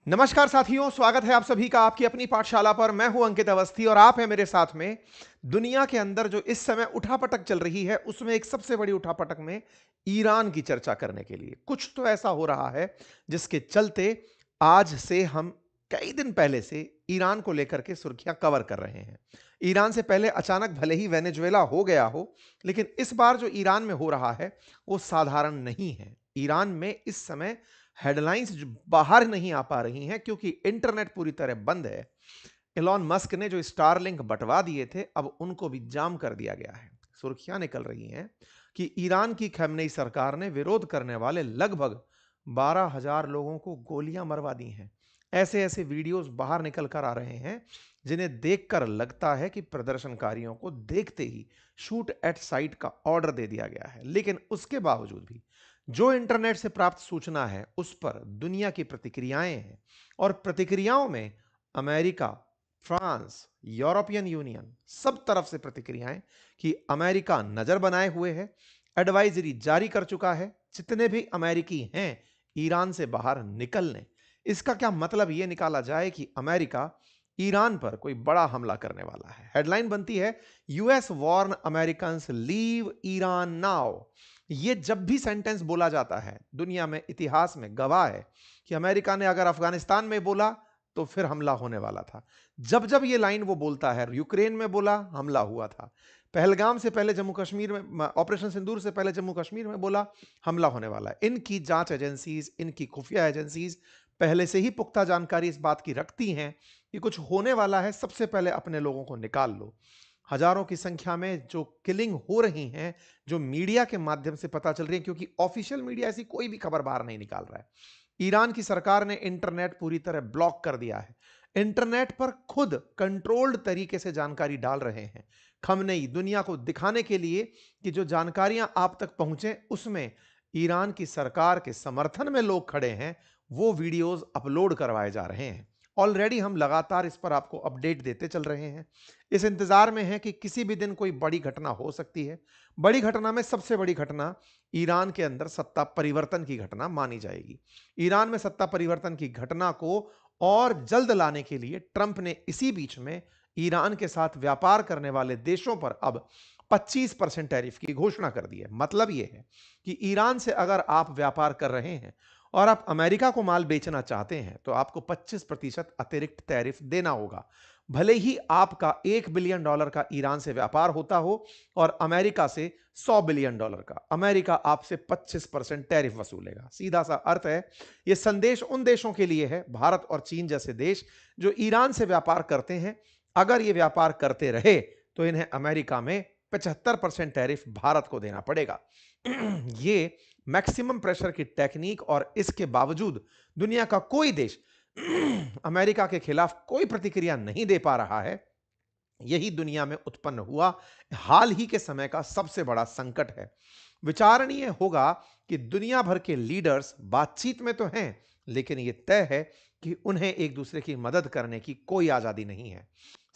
नमस्कार साथियों, स्वागत है आप सभी का आपकी अपनी पाठशाला पर। मैं हूं अंकित अवस्थी और आप हैं मेरे साथ में। दुनिया के अंदर जो इस समय उठापटक चल रही है उसमें एक सबसे बड़ी उठापटक में ईरान की चर्चा करने के लिए कुछ तो ऐसा हो रहा है जिसके चलते आज से हम कई दिन पहले से ईरान को लेकर के सुर्खियां कवर कर रहे हैं। ईरान से पहले अचानक भले ही वेनेजुएला हो गया हो, लेकिन इस बार जो ईरान में हो रहा है वो साधारण नहीं है। ईरान में इस समय हेडलाइंस बाहर नहीं आ पा रही हैं क्योंकि इंटरनेट पूरी तरह बंद है। एलॉन मस्क ने जो स्टारलिंक बंटवा दिए थे, अब उनको भी जाम कर दिया गया है। सुर्खियां निकल रही हैं कि ईरान की खमेनेई सरकार ने विरोध करने वाले लगभग 12,000 लोगों को गोलियां मरवा दी हैं। ऐसे ऐसे वीडियोस बाहर निकल कर आ रहे हैं जिन्हें देखकर लगता है कि प्रदर्शनकारियों को देखते ही शूट एट साइट का ऑर्डर दे दिया गया है। लेकिन उसके बावजूद भी जो इंटरनेट से प्राप्त सूचना है उस पर दुनिया की प्रतिक्रियाएं हैं, और प्रतिक्रियाओं में अमेरिका, फ्रांस, यूरोपियन यूनियन, सब तरफ से प्रतिक्रियाएं कि अमेरिका नजर बनाए हुए है, एडवाइजरी जारी कर चुका है, जितने भी अमेरिकी हैं ईरान से बाहर निकल लें। इसका क्या मतलब यह निकाला जाए कि अमेरिका ईरान पर कोई बड़ा हमला करने वाला है। हेडलाइन बनती है, US warn American leave Iran now. ये जब भी सेंटेंस बोला जाता है दुनिया में इतिहास में गवाह है कि अमेरिका ने अगर अफगानिस्तान में बोला तो फिर हमला होने वाला था। जब जब ये लाइन वो बोलता है, यूक्रेन में बोला हमला हुआ था, पहलगाम से पहले जम्मू कश्मीर में, ऑपरेशन सिंदूर से पहले जम्मू कश्मीर में बोला हमला होने वाला है। इनकी जांच एजेंसीज, इनकी खुफिया एजेंसीज पहले से ही पुख्ता जानकारी इस बात की रखती हैं कि कुछ होने वाला है, सबसे पहले अपने लोगों को निकाल लो। हजारों की संख्या में जो किलिंग हो रही हैं, जो मीडिया के माध्यम से पता चल रही है, क्योंकि ऑफिशियल मीडिया ऐसी कोई भी खबर बाहर नहीं निकाल रहा है। ईरान की सरकार ने इंटरनेट पूरी तरह ब्लॉक कर दिया है। इंटरनेट पर खुद कंट्रोल्ड तरीके से जानकारी डाल रहे हैं खमनेई, दुनिया को दिखाने के लिए कि जो जानकारियां आप तक पहुंचे उसमें ईरान की सरकार के समर्थन में लोग खड़े हैं, वो वीडियोस अपलोड करवाए जा रहे हैं। ऑलरेडी हम लगातार इस पर आपको अपडेट देते चल रहे हैं, इस इंतजार में है कि किसी भी दिन कोई बड़ी घटना हो सकती है। बड़ी घटना में सबसे बड़ी घटना ईरान के अंदर सत्ता परिवर्तन की घटना मानी जाएगी। ईरान में सत्ता परिवर्तन की घटना को और जल्द लाने के लिए ट्रंप ने इसी बीच में ईरान के साथ व्यापार करने वाले देशों पर अब 25% टैरिफ की घोषणा कर दी है। मतलब यह है कि ईरान से अगर आप व्यापार कर रहे हैं और आप अमेरिका को माल बेचना चाहते हैं तो आपको 25% अतिरिक्त टैरिफ देना होगा। भले ही आपका $1 बिलियन का ईरान से व्यापार होता हो और अमेरिका से $100 बिलियन का, अमेरिका आपसे 25% टैरिफ वसूलेगा। सीधा सा अर्थ है, यह संदेश उन देशों के लिए है, भारत और चीन जैसे देश जो ईरान से व्यापार करते हैं, अगर ये व्यापार करते रहे तो इन्हें अमेरिका में 75% टैरिफ भारत को देना पड़ेगा। ये मैक्सिमम प्रेशर की टेक्निक, और इसके बावजूद दुनिया का कोई देश अमेरिका के खिलाफ कोई प्रतिक्रिया नहीं दे पा रहा है। यही दुनिया में उत्पन्न हुआ हाल ही के समय का सबसे बड़ा संकट है। विचारणीय होगा कि दुनिया भर के लीडर्स बातचीत में तो हैं, लेकिन यह तय है कि उन्हें एक दूसरे की मदद करने की कोई आजादी नहीं है।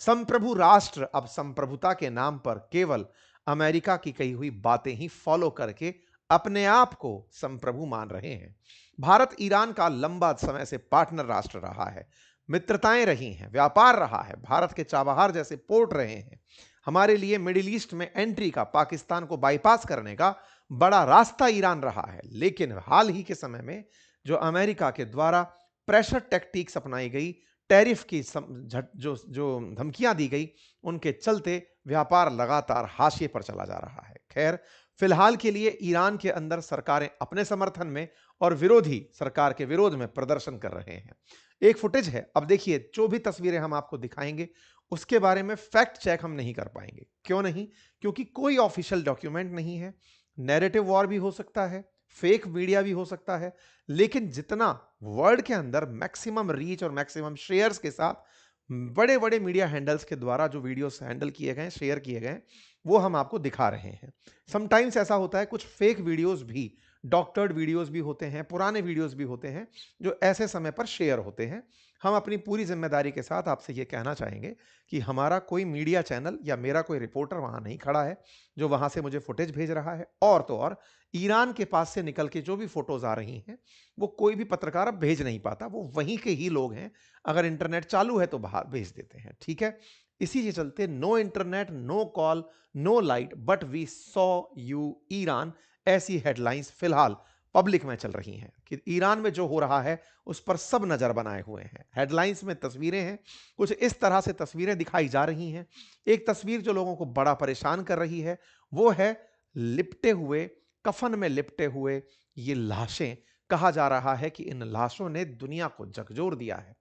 संप्रभु राष्ट्र अब संप्रभुता के नाम पर केवल अमेरिका की कही हुई बातें ही फॉलो करके अपने आप को संप्रभु मान रहे हैं। भारत ईरान का लंबा समय से पार्टनर राष्ट्र रहा है, मित्रताएं रही हैं, व्यापार रहा है, भारत के चाबहार जैसे पोर्ट रहे हैं। हमारे लिए मिडिल ईस्ट में एंट्री का, पाकिस्तान को बाईपास करने का बड़ा रास्ता ईरान रहा है। लेकिन हाल ही के समय में जो अमेरिका के द्वारा प्रेशर टेक्टिक्स अपनाई गई, टैरिफ की जो जो धमकियां दी गई, उनके चलते व्यापार लगातार हाशिए पर चला जा रहा है। खैर, फिलहाल के लिए ईरान के अंदर सरकारें अपने समर्थन में और विरोधी सरकार के विरोध में प्रदर्शन कर रहे हैं। एक फुटेज है, अब देखिए, जो भी तस्वीरें हम आपको दिखाएंगे उसके बारे में फैक्ट चेक हम नहीं कर पाएंगे। क्यों नहीं? क्योंकि कोई ऑफिशियल डॉक्यूमेंट नहीं है। नैरेटिव वॉर भी हो सकता है, फेक मीडिया भी हो सकता है, लेकिन जितना वर्ल्ड के अंदर मैक्सिमम रीच और मैक्सिमम शेयर्स के साथ बड़े बड़े मीडिया हैंडल्स के द्वारा जो वीडियोस हैंडल किए गए, शेयर किए गए, वो हम आपको दिखा रहे हैं। समटाइम्स ऐसा होता है, कुछ फेक वीडियोस भी डॉक्टर्ड वीडियोस भी होते हैं, पुराने वीडियोस भी होते हैं जो ऐसे समय पर शेयर होते हैं। हम अपनी पूरी जिम्मेदारी के साथ आपसे ये कहना चाहेंगे कि हमारा कोई मीडिया चैनल या मेरा कोई रिपोर्टर वहां नहीं खड़ा है जो वहां से मुझे फुटेज भेज रहा है। और तो और ईरान के पास से निकल के जो भी फोटोज आ रही हैं वो कोई भी पत्रकार अब भेज नहीं पाता, वो वहीं के ही लोग हैं। अगर इंटरनेट चालू है तो बाहर भेज देते हैं, ठीक है। इसी के चलते no internet, no call, no light, but we saw you Iran, ऐसी हेडलाइंस फिलहाल पब्लिक में चल रही हैं कि ईरान में जो हो रहा है उस पर सब नजर बनाए हुए हैं। हेडलाइंस में तस्वीरें हैं, कुछ इस तरह से तस्वीरें दिखाई जा रही हैं। एक तस्वीर जो लोगों को बड़ा परेशान कर रही है वो है लिपटे हुए, कफन में लिपटे हुए ये लाशें। कहा जा रहा है कि इन लाशों ने दुनिया को झकझोर दिया है।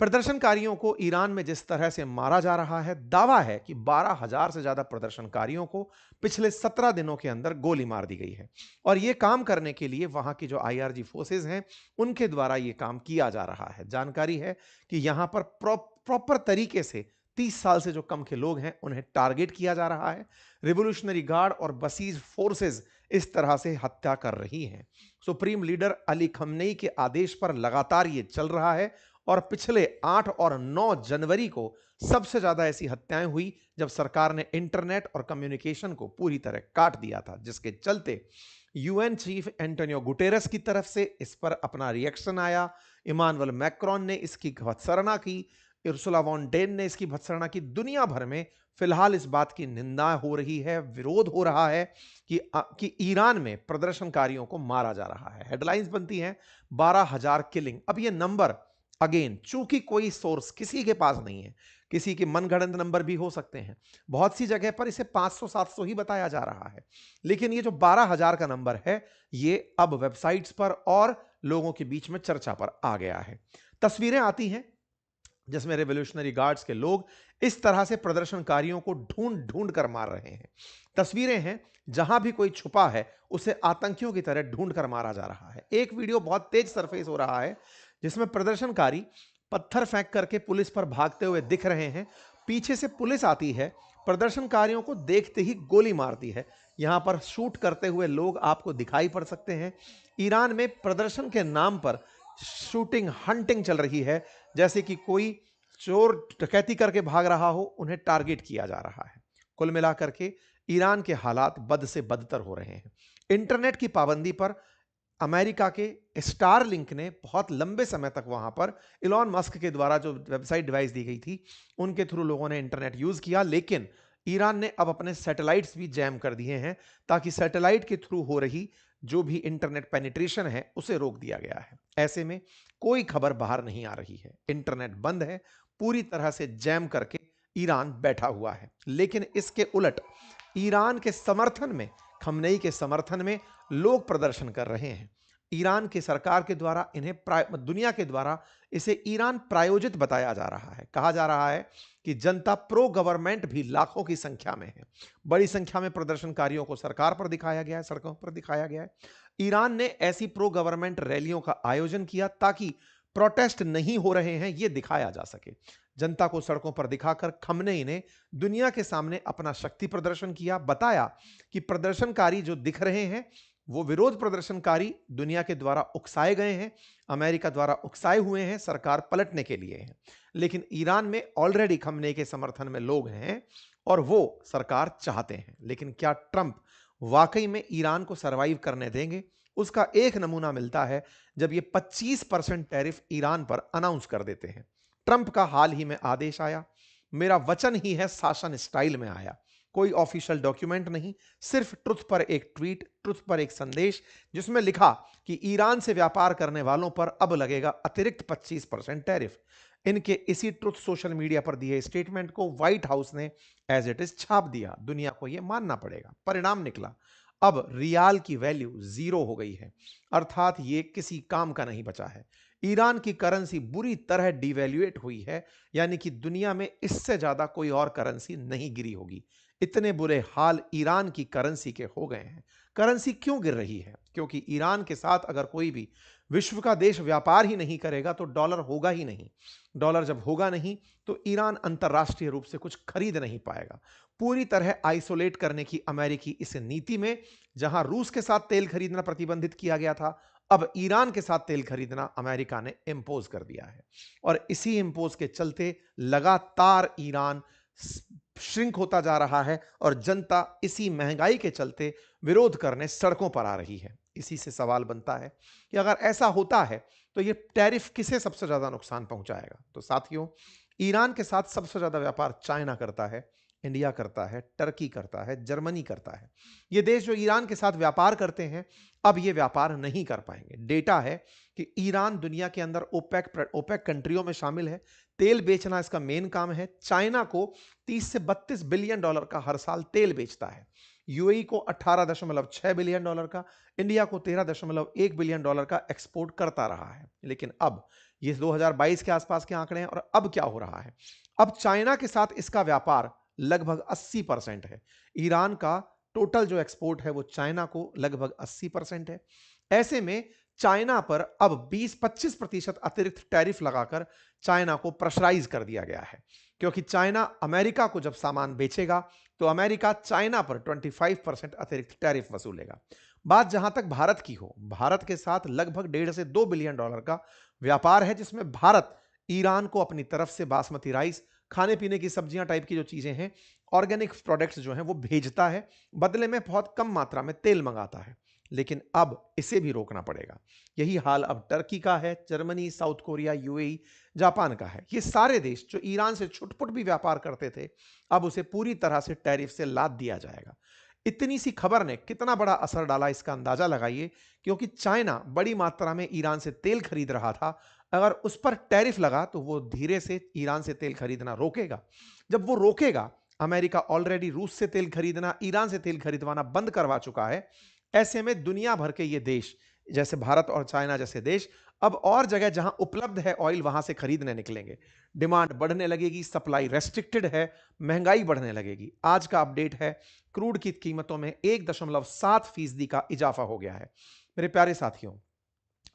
प्रदर्शनकारियों को ईरान में जिस तरह से मारा जा रहा है, दावा है कि 12,000 से ज्यादा प्रदर्शनकारियों को पिछले 17 दिनों के अंदर गोली मार दी गई है। और यह काम करने के लिए वहां की जो आईआरजी फोर्सेस हैं उनके द्वारा यह काम किया जा रहा है। जानकारी है कि यहां पर प्रॉपर तरीके से 30 साल से जो कम के लोग हैं उन्हें टारगेट किया जा रहा है। रिवोल्यूशनरी गार्ड और बसीज फोर्सेस इस तरह से हत्या कर रही हैं। सुप्रीम लीडर अली खमनेई के आदेश पर लगातार यह चल रहा है और पिछले 8 और 9 जनवरी को सबसे ज्यादा ऐसी हत्याएं हुई जब सरकार ने इंटरनेट और कम्युनिकेशन को पूरी तरह काट दिया था, जिसके चलते यूएन चीफ एंटोनियो गुटेरस की तरफ से इस पर अपना रिएक्शन आया। इमानुएल मैक्रोन ने इसकी भत्सना की, उर्सुला वॉन डेन ने इसकी भत्सना की। दुनिया भर में फिलहाल इस बात की निंदा हो रही है, विरोध हो रहा है कि ईरान में प्रदर्शनकारियों को मारा जा रहा है। हेडलाइंस बनती हैं 12,000 किलिंग। अब ये नंबर अगेन चूंकि कोई सोर्स किसी के पास नहीं है, किसी के मनगढ़ंत नंबर भी हो सकते हैं, बहुत सी जगह पर इसे 500-700 ही बताया जा रहा है, लेकिन ये जो 12,000 का नंबर है ये अब वेबसाइट्स पर और लोगों के बीच में चर्चा पर आ गया है। तस्वीरें आती हैं जिसमें रेवोल्यूशनरी गार्ड्स के लोग इस तरह से प्रदर्शनकारियों को ढूंढ ढूंढ कर मार रहे हैं। तस्वीरें हैं जहां भी कोई छुपा है उसे आतंकियों की तरह ढूंढ कर मारा जा रहा है। एक वीडियो बहुत तेज सरफेस हो रहा है जिसमें प्रदर्शनकारी पत्थर फेंक करके पुलिस पर भागते हुए दिख रहे हैं। पीछे से पुलिस आती है, प्रदर्शनकारियों को देखते ही गोली मारती है। यहां पर शूट करते हुए लोग आपको दिखाई पड़ सकते हैं। ईरान में प्रदर्शन के नाम पर शूटिंग हंटिंग चल रही है, जैसे कि कोई चोर डकैती करके भाग रहा हो, उन्हें टारगेट किया जा रहा है। कुल मिलाकर के ईरान के हालात बद से बदतर हो रहे हैं। इंटरनेट की पाबंदी पर अमेरिका के स्टार लिंक ने बहुत लंबे समय तक वहां पर इलॉन मस्क के द्वारा जो वेबसाइट डिवाइस दी गई थी उनके थ्रू लोगों ने इंटरनेट यूज किया, लेकिन ईरान ने अब अपने सैटेलाइट्स भी जैम कर दिए हैं ताकि सैटेलाइट के थ्रू हो रही जो भी इंटरनेट पेनिट्रेशन है उसे रोक दिया गया है। ऐसे में कोई खबर बाहर नहीं आ रही है, इंटरनेट बंद है, पूरी तरह से जैम करके ईरान बैठा हुआ है। लेकिन इसके उलट ईरान के समर्थन में, खमनेई के समर्थन में लोग प्रदर्शन कर रहे हैं। ईरान की सरकार के द्वारा इन्हें दुनिया के द्वारा इसे ईरान प्रायोजित बताया जा रहा है। कहा जा रहा है कि जनता प्रो गवर्नमेंट भी लाखों की संख्या में है। बड़ी संख्या में प्रदर्शनकारियों को सरकार पर दिखाया गया है, सड़कों पर दिखाया गया है। ईरान ने ऐसी प्रो गवर्नमेंट रैलियों का आयोजन किया ताकि प्रोटेस्ट नहीं हो रहे हैं यह दिखाया जा सके। जनता को सड़कों पर दिखाकर खमनेई ने दुनिया के सामने अपना शक्ति प्रदर्शन किया, बताया कि प्रदर्शनकारी जो दिख रहे हैं वो विरोध प्रदर्शनकारी दुनिया के द्वारा उकसाए गए हैं, अमेरिका द्वारा उकसाए हुए हैं, सरकार पलटने के लिए हैं। लेकिन ईरान में ऑलरेडी खमनेई के समर्थन में लोग हैं और वो सरकार चाहते हैं। लेकिन क्या ट्रंप वाकई में ईरान को सरवाइव करने देंगे? उसका एक नमूना मिलता है जब ये 25% टैरिफ ईरान पर अनाउंस कर देते हैं। ट्रंप का हाल ही में आदेश आया, मेरा वचन ही है शासन स्टाइल में आया, कोई ऑफिशियल डॉक्यूमेंट नहीं, सिर्फ ट्रुथ पर एक ट्वीट, ट्रुथ पर एक संदेश जिसमें लिखा कि ईरान से व्यापार करने वालों पर अब लगेगा अतिरिक्त 25% टैरिफ। इनके इसी ट्रुथ सोशल मीडिया पर दिए स्टेटमेंट को व्हाइट हाउस ने एज इट इज छाप दिया। दुनिया को यह मानना पड़ेगा। परिणाम निकला, अब रियाल की वैल्यू 0 हो गई है, अर्थात ये किसी काम का नहीं बचा है। ईरान की करेंसी बुरी तरह डिवैल्यूएट हुई है, यानी कि दुनिया में इससे ज्यादा कोई और करेंसी नहीं गिरी होगी। इतने बुरे हाल ईरान की करेंसी के हो गए हैं। करेंसी क्यों गिर रही है? क्योंकि ईरान के साथ अगर कोई भी विश्व का देश व्यापार ही नहीं करेगा तो डॉलर होगा ही नहीं। डॉलर जब होगा नहीं तो ईरान अंतर्राष्ट्रीय रूप से कुछ खरीद नहीं पाएगा। पूरी तरह आइसोलेट करने की अमेरिकी इस नीति में, जहां रूस के साथ तेल खरीदना प्रतिबंधित किया गया था, अब ईरान के साथ तेल खरीदना अमेरिका ने इंपोज कर दिया है। और इसी इंपोज के चलते लगातार ईरान श्रिंक होता जा रहा है और जनता इसी महंगाई के चलते विरोध करने सड़कों पर आ रही है। इसी से सवाल बनता है कि अगर ऐसा होता है तो ये टैरिफ किसे सबसे ज्यादा नुकसान पहुंचाएगा। तो साथियों, ईरान के साथ सबसे ज्यादा व्यापार चाइना करता है, इंडिया करता है, टर्की करता है, जर्मनी करता है। ये देश जो ईरान के साथ व्यापार करते हैं, अब ये व्यापार नहीं कर पाएंगे। डेटा है कि ईरान दुनिया के अंदर ओपेक कंट्रियों में शामिल है। तेल बेचना इसका मेन काम है। चाइना को 30 से 32 बिलियन डॉलर का हर साल तेल बेचता है। यूएई को 18.6 बिलियन डॉलर का, इंडिया को 13.1 बिलियन डॉलर का एक्सपोर्ट करता रहा है। लेकिन अब ये 2022 के आसपास के आंकड़े हैं और अब क्या हो रहा है? अब चाइना के साथ इसका व्यापार लगभग 80% है। ईरान का टोटल जो एक्सपोर्ट है वो चाइना को लगभग 80% है। ऐसे में चाइना पर अब 20-25% अतिरिक्त टैरिफ लगाकर चाइना को प्रेशराइज कर दिया गया है, क्योंकि चाइना अमेरिका को जब सामान बेचेगा तो अमेरिका चाइना पर 25% अतिरिक्त टैरिफ वसूलेगा। बात जहां तक भारत की हो, भारत के साथ लगभग 1.5 से 2 बिलियन डॉलर का व्यापार है, जिसमें भारत ईरान को अपनी तरफ से बासमती राइस, खाने पीने की सब्जियां टाइप की जो चीजें हैं, ऑर्गेनिक प्रोडक्ट्स जो हैं वो भेजता है, बदले में बहुत कम मात्रा में तेल मंगाता है। लेकिन अब इसे भी रोकना पड़ेगा। यही हाल अब टर्की का है, Germany, south Korea, UAE, Japan का है। ये सारे देश जो ईरान से छुटपुट भी व्यापार करते थे, अब उसे पूरी तरह से टैरिफ से लाद दिया जाएगा। इतनी सी खबर ने कितना बड़ा असर डाला इसका अंदाजा लगाइए, क्योंकि चाइना बड़ी मात्रा में ईरान से तेल खरीद रहा था। अगर उस पर टैरिफ लगा तो वो धीरे से ईरान से तेल खरीदना रोकेगा। जब वो रोकेगा, अमेरिका ऑलरेडी रूस से तेल खरीदना, ईरान से तेल खरीदवाना बंद करवा चुका है। ऐसे में दुनिया भर के ये देश, जैसे भारत और चाइना जैसे देश, अब और जगह जहां उपलब्ध है ऑयल वहां से खरीदने निकलेंगे। डिमांड बढ़ने लगेगी, सप्लाई रेस्ट्रिक्टेड है, महंगाई बढ़ने लगेगी। आज का अपडेट है, क्रूड की कीमतों में 1.7% का इजाफा हो गया है। मेरे प्यारे साथियों,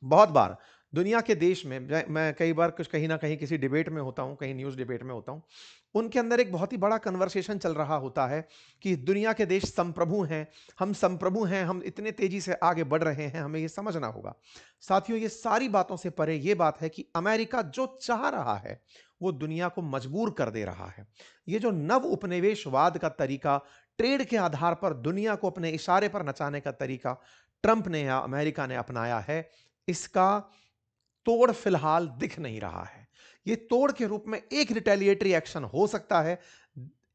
बहुत बार दुनिया के देश में मैं कई बार कुछ कहीं ना कहीं किसी डिबेट में होता हूं, कहीं न्यूज़ डिबेट में होता हूं, उनके अंदर एक बहुत ही बड़ा कन्वर्सेशन चल रहा होता है कि दुनिया के देश संप्रभु हैं, हम संप्रभु हैं, हम इतने तेजी से आगे बढ़ रहे हैं, हमें ये समझना होगा। साथियों, ये सारी बातों से परे ये बात है कि अमेरिका जो चाह रहा है वो दुनिया को मजबूर कर दे रहा है। ये जो नव उपनिवेशवाद का तरीका, ट्रेड के आधार पर दुनिया को अपने इशारे पर नचाने का तरीका ट्रंप ने या अमेरिका ने अपनाया है, इसका तोड़ फिलहाल दिख नहीं रहा है। ये तोड़ के रूप में एक रिटेलिएटरी एक्शन हो सकता है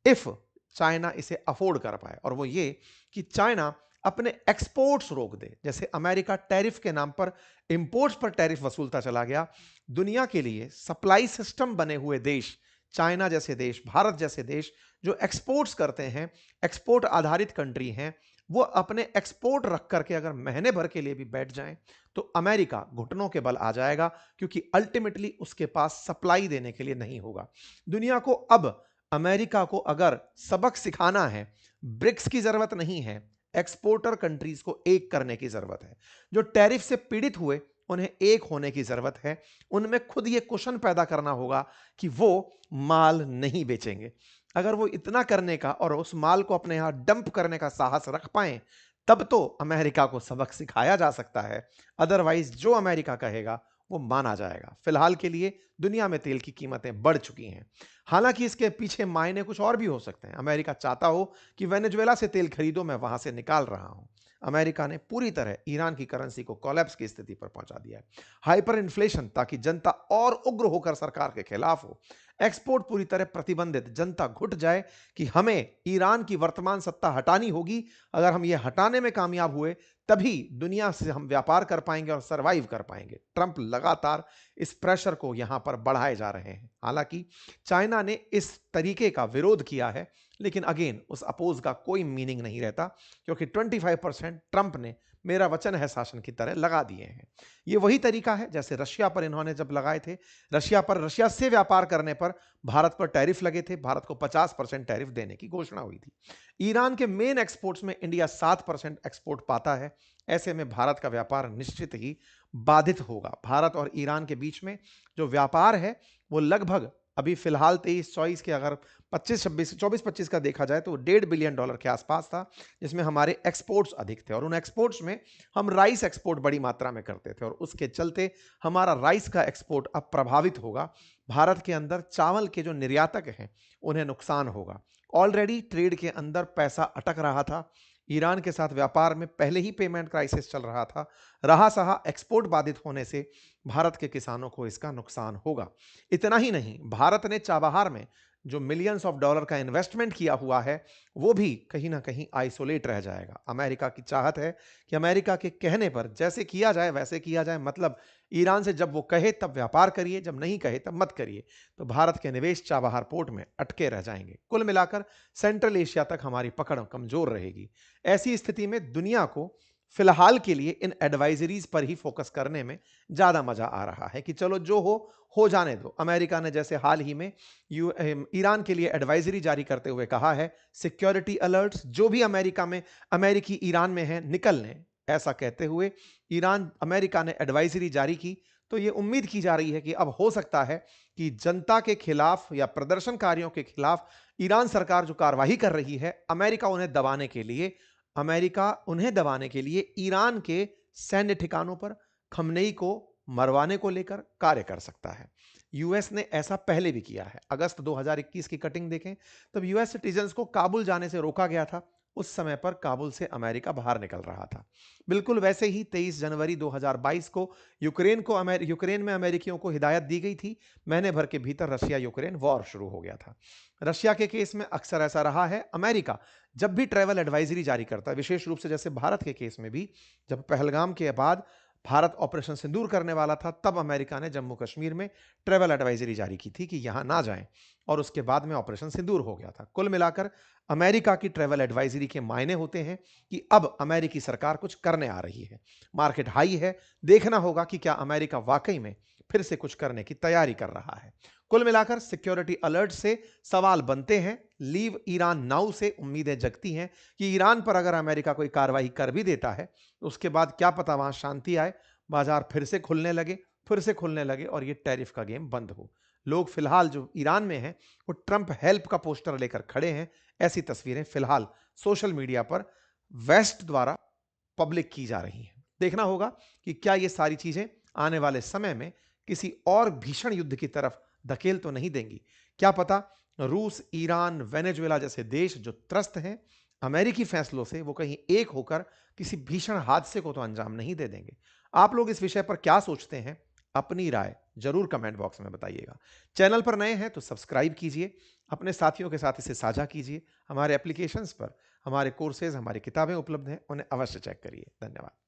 इफ चाइना इसे अफोर्ड कर पाए, और वो ये कि चाइना अपने एक्सपोर्ट्स रोक दे। जैसे अमेरिका टैरिफ के नाम पर इंपोर्ट्स पर टैरिफ वसूलता चला गया, दुनिया के लिए सप्लाई सिस्टम बने हुए देश, चाइना जैसे देश, भारत जैसे देश जो एक्सपोर्ट्स करते हैं, एक्सपोर्ट आधारित कंट्री हैं, वो अपने एक्सपोर्ट रख करके अगर महीने भर के लिए भी बैठ जाएं तो अमेरिका घुटनों के बल आ जाएगा, क्योंकि अल्टीमेटली उसके पास सप्लाई देने के लिए नहीं होगा। दुनिया को अब अमेरिका को अगर सबक सिखाना है, ब्रिक्स की जरूरत नहीं है, एक्सपोर्टर कंट्रीज को एक करने की जरूरत है। जो टैरिफ से पीड़ित हुए उन्हें एक होने की जरूरत है। उनमें खुद ये क्वेश्चन पैदा करना होगा कि वो माल नहीं बेचेंगे। अगर वो इतना करने का और उस माल को अपने यहां डंप करने का साहस रख पाए, तब तो अमेरिका को सबक सिखाया जा सकता है। अदरवाइज जो अमेरिका कहेगा वो माना जाएगा। फिलहाल के लिए दुनिया में तेल की कीमतें बढ़ चुकी हैं। हालांकि इसके पीछे मायने कुछ और भी हो सकते हैं। अमेरिका चाहता हो कि वेनेजुएला से तेल खरीदो, मैं वहां से निकाल रहा हूं। अमेरिका ने पूरी तरह ईरान की करेंसी को कोलैप्स की स्थिति पर पहुंचा दिया है। हाइपर इन्फ्लेशन, ताकि जनता और उग्र होकर सरकार के खिलाफ हो। एक्सपोर्ट पूरी तरह प्रतिबंधित, जनता घुट जाए कि हमें ईरान की वर्तमान सत्ता हटानी होगी। अगर हम ये हटाने में कामयाब हुए तभी दुनिया से हम व्यापार कर पाएंगे और सरवाइव कर पाएंगे। ट्रंप लगातार इस प्रेशर को यहां पर बढ़ाए जा रहे हैं। हालांकि चाइना ने इस तरीके का विरोध किया है, लेकिन अगेन उस अपोज का कोई मीनिंग नहीं रहता, क्योंकि 25% ट्रंप ने मेरा वचन है शासन की तरह लगा दिए हैं। ये वही तरीका है जैसे रशिया पर इन्होंने जब लगाए थे। रशिया से व्यापार करने पर भारत पर टैरिफ लगे थे, भारत को 50% टैरिफ देने की घोषणा हुई थी। ईरान के मेन एक्सपोर्ट्स में इंडिया 7% एक्सपोर्ट पाता है। ऐसे में भारत का व्यापार निश्चित ही बाधित होगा। भारत और ईरान के बीच में जो व्यापार है वो लगभग अभी फिलहाल 23-24 के अगर 25-26 24-25 का देखा जाए तो $1.5 बिलियन के आसपास था, जिसमें हमारे एक्सपोर्ट्स अधिक थे और उन एक्सपोर्ट्स में हम राइस एक्सपोर्ट बड़ी मात्रा में करते थे और उसके चलते हमारा राइस का एक्सपोर्ट अब प्रभावित होगा। भारत के अंदर चावल के जो निर्यातक हैं उन्हें नुकसान होगा। ऑलरेडी ट्रेड के अंदर पैसा अटक रहा था। ईरान के साथ व्यापार में पहले ही पेमेंट क्राइसिस चल रहा था। रहा सहा एक्सपोर्ट बाधित होने से भारत के किसानों को इसका नुकसान होगा। इतना ही नहीं, भारत ने चाबहार में जो मिलियंस ऑफ डॉलर का इन्वेस्टमेंट किया हुआ है वो भी कहीं ना कहीं आइसोलेट रह जाएगा। अमेरिका की चाहत है कि अमेरिका के कहने पर जैसे किया जाए वैसे किया जाए, मतलब ईरान से जब वो कहे तब व्यापार करिए, जब नहीं कहे तब मत करिए। तो भारत के निवेश चाबहार पोर्ट में अटके रह जाएंगे। कुल मिलाकर सेंट्रल एशिया तक हमारी पकड़ कमजोर रहेगी। ऐसी स्थिति में दुनिया को फिलहाल के लिए इन एडवाइजरीज पर ही फोकस करने में ज्यादा मजा आ रहा है कि चलो जो हो जाने दो। अमेरिका ने जैसे हाल ही में ईरान के लिए एडवाइजरी जारी करते हुए कहा है, सिक्योरिटी अलर्ट्स जो भी अमेरिका में अमेरिकी ईरान में हैं निकल लें। ऐसा कहते हुए अमेरिका ने एडवाइजरी जारी की तो यह उम्मीद की जा रही है कि अब हो सकता है कि जनता के खिलाफ या प्रदर्शनकारियों के खिलाफ ईरान सरकार जो कार्रवाई कर रही है, अमेरिका उन्हें दबाने के लिए ईरान के सैन्य ठिकानों पर खमनेई को मरवाने को लेकर कार्य कर सकता है। यूएस ने ऐसा पहले भी किया है। अगस्त 2021 की कटिंग देखें तब यूएस सिटीजन्स को काबुल जाने से रोका गया था। उस समय पर काबुल से अमेरिका बाहर निकल रहा था। बिल्कुल वैसे ही 23 जनवरी 2022 को यूक्रेन में अमेरिकियों को हिदायत दी गई थी। महीने भर के भीतर रशिया यूक्रेन वॉर शुरू हो गया था। रशिया के केस में अक्सर ऐसा रहा है, अमेरिका जब भी ट्रैवल एडवाइजरी जारी करता है, विशेष रूप से जैसे भारत के केस में भी, जब पहलगाम के बाद भारत ऑपरेशन सिंदूर करने वाला था तब अमेरिका ने जम्मू कश्मीर में ट्रैवल एडवाइजरी जारी की थी कि यहां ना जाएं और उसके बाद में ऑपरेशन सिंदूर हो गया था। कुल मिलाकर अमेरिका की ट्रैवल एडवाइजरी के मायने होते हैं कि अब अमेरिकी सरकार कुछ करने आ रही है। मार्केट हाई है, देखना होगा कि क्या अमेरिका वाकई में फिर से कुछ करने की तैयारी कर रहा है। कुल मिलाकर सिक्योरिटी अलर्ट से सवाल बनते हैं, लीव ईरान नाउ से उम्मीदें जगती हैं कि ईरान पर अगर अमेरिका कोई कार्रवाई कर भी देता है तो उसके बाद क्या पता वहां शांति आए, बाजार फिर से खुलने लगे और ये टैरिफ का गेम बंद हो। लोग फिलहाल जो ईरान में हैं वो ट्रंप हेल्प का पोस्टर लेकर खड़े हैं। ऐसी तस्वीरें फिलहाल सोशल मीडिया पर वेस्ट द्वारा पब्लिक की जा रही हैं। देखना होगा कि क्या ये सारी चीजें आने वाले समय में किसी और भीषण युद्ध की तरफ धकेल तो नहीं देंगी। क्या पता रूस, ईरान, वेनेजुएला जैसे देश जो त्रस्त हैं अमेरिकी फैसलों से, वो कहीं एक होकर किसी भीषण हादसे को तो अंजाम नहीं दे देंगे। आप लोग इस विषय पर क्या सोचते हैं? अपनी राय जरूर कमेंट बॉक्स में बताइएगा। चैनल पर नए हैं तो सब्सक्राइब कीजिए, अपने साथियों के साथ इसे साझा कीजिए। हमारे एप्लीकेशंस पर हमारे कोर्सेज, हमारी किताबें उपलब्ध हैं, उन्हें अवश्य चेक करिए। धन्यवाद।